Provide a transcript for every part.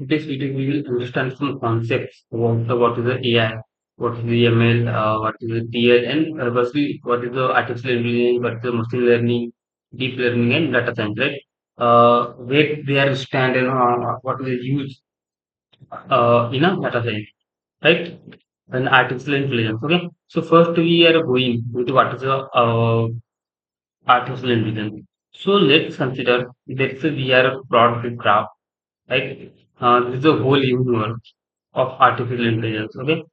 this video we will understand some concepts about what is the AI, what is the ML, what is the TL, and firstly, what is the artificial intelligence, what is the machine learning, deep learning, and data science, right? Where they are stand and what is the use in a data science, right? And artificial intelligence. Okay. So first we are going into what is the artificial intelligence. So let's consider let's say we are a broad graph, right? This is a whole universe of artificial intelligence. Okay,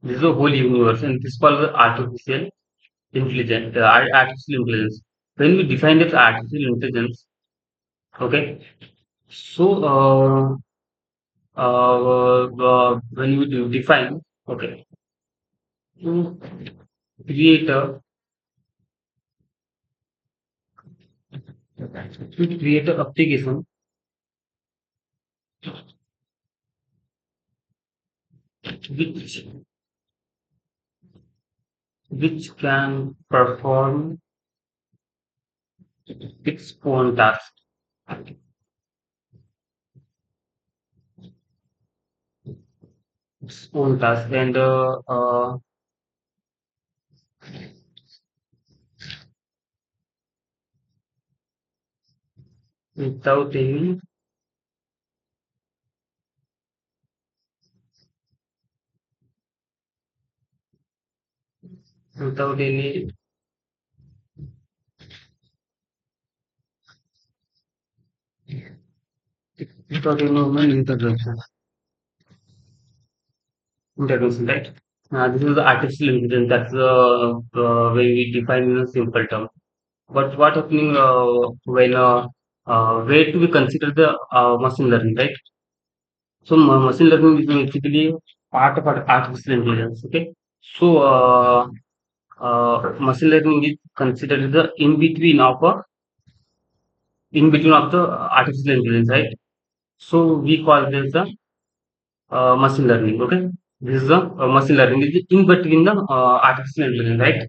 this is a whole universe, and this is called the artificial intelligence. Artificial intelligence. When we define this artificial intelligence, okay, so when we define, okay, to create a application which can perform its own task, and without any without any without any human intervention, right? This is the artificial intelligence. That's the way we define in a simple term. But what happening when where do we consider the machine learning, right? So machine learning is basically part of artificial intelligence. Okay, so machine learning is considered the in between of the artificial intelligence, right? So we call this the machine learning. Okay, this is the machine learning is in between the artificial intelligence, right?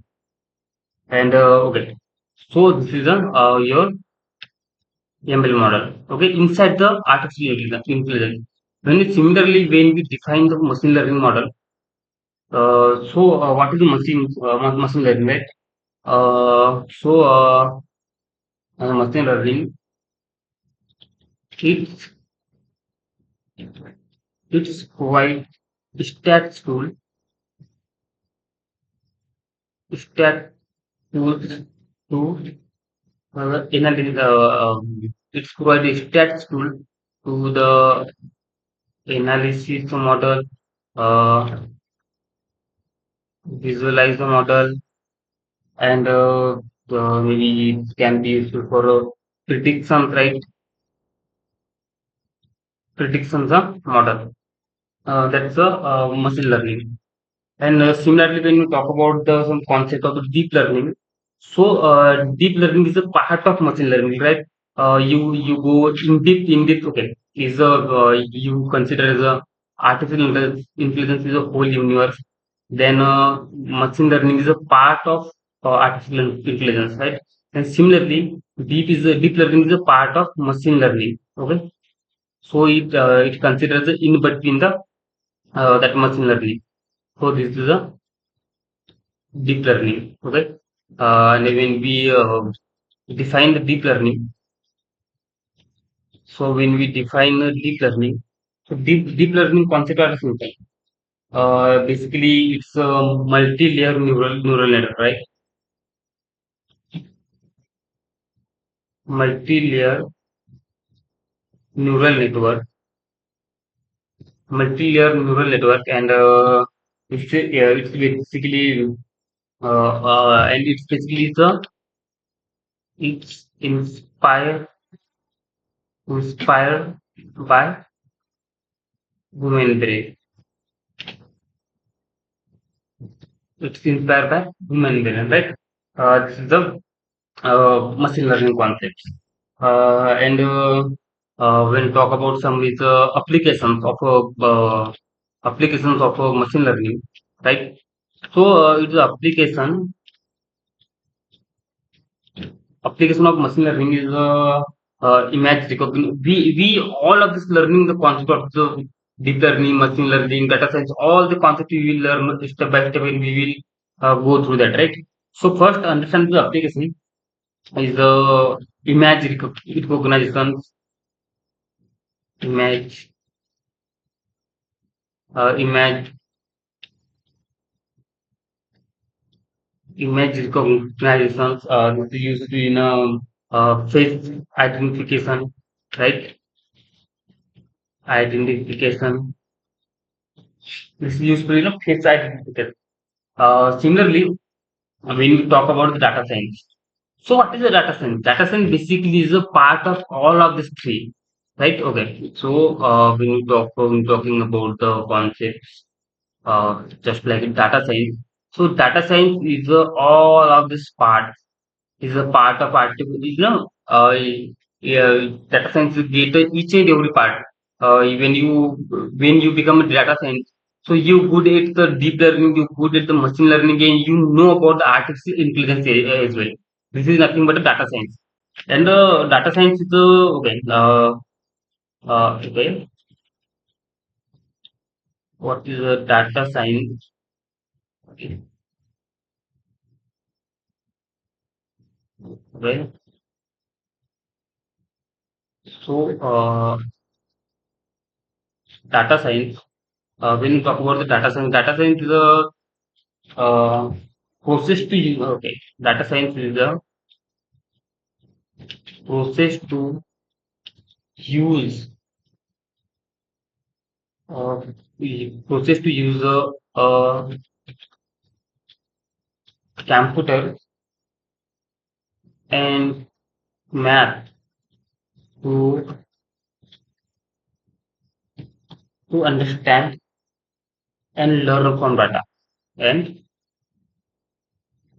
And okay, so this is a your ML model. Okay, inside the artificial intelligence. When we define the machine learning model, what is the machine learning, right? Machine learning, it's it's provide stats tool, stat tools to analyze. It's provide a stats tool to the analysis model, uh, visualize the model, and maybe it can be useful for predictions, right? Predictions of model. That's a machine learning. And similarly, when we talk about the some concept of the deep learning, so deep learning is a part of machine learning, right? You go in depth. Okay, is a you consider as a artificial intelligence is a whole universe. Then machine learning is a part of artificial intelligence, right? And similarly, deep learning is a part of machine learning. Okay, so it considers the in between the that machine learning. So this is a deep learning. Okay, and when we define the deep learning, so when we define deep learning, so deep learning concept are simple. Basically, it's a multi-layer neural network, right? Multi-layer neural network, and it's basically and it's basically the it's inspired by human brain. It's inspired by human brain, right? This is the machine learning concepts. And when talk about some is applications of machine learning, right? So it's application of machine learning is image recognition. We all of this learning the concept of the deep learning, machine learning, data science, all the concepts we will learn step by step, and we will go through that, right? So first, understand the application is the recognition, image, image, image recognitions. This is used in face identification, right? Identification. This is used for face identification. Similarly, when we talk about the data science. So what is the data science? Data science basically is a part of all of these three, right? Okay. So when we talking about the concepts, just like data science. So data science is all of this part is a part of artificial, data science is data each and every part. When you become a data science, so you good at the deep learning, you good at the machine learning, and you know about the artificial intelligence as well. This is nothing but a data science, and the data science is okay. Okay, what is a data science? Okay, okay. So data science. When you talk about the data science is a process to use. Okay, data science is the process to use uh, process to use a computer and math to understand and learn from data and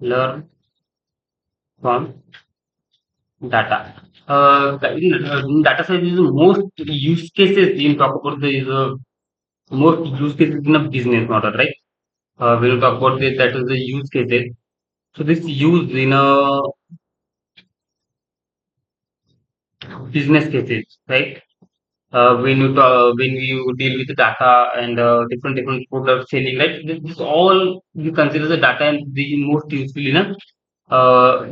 learn from data. In data science is the most use cases in talk about the is most use cases in a business model, right? When you talk about this, that is the use cases. So this use in a business cases, right? When you deal with the data and different products selling, right? This all you consider the data and the most useful in a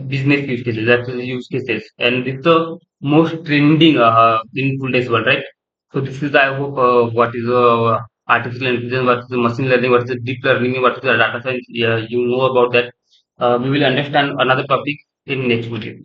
business use cases. That's the use cases, and it's the most trending in today's world, right? So this is, I hope, what is artificial intelligence, what is the machine learning, what is the deep learning, what is the data science. Yeah, you know about that. We will understand another topic in next video.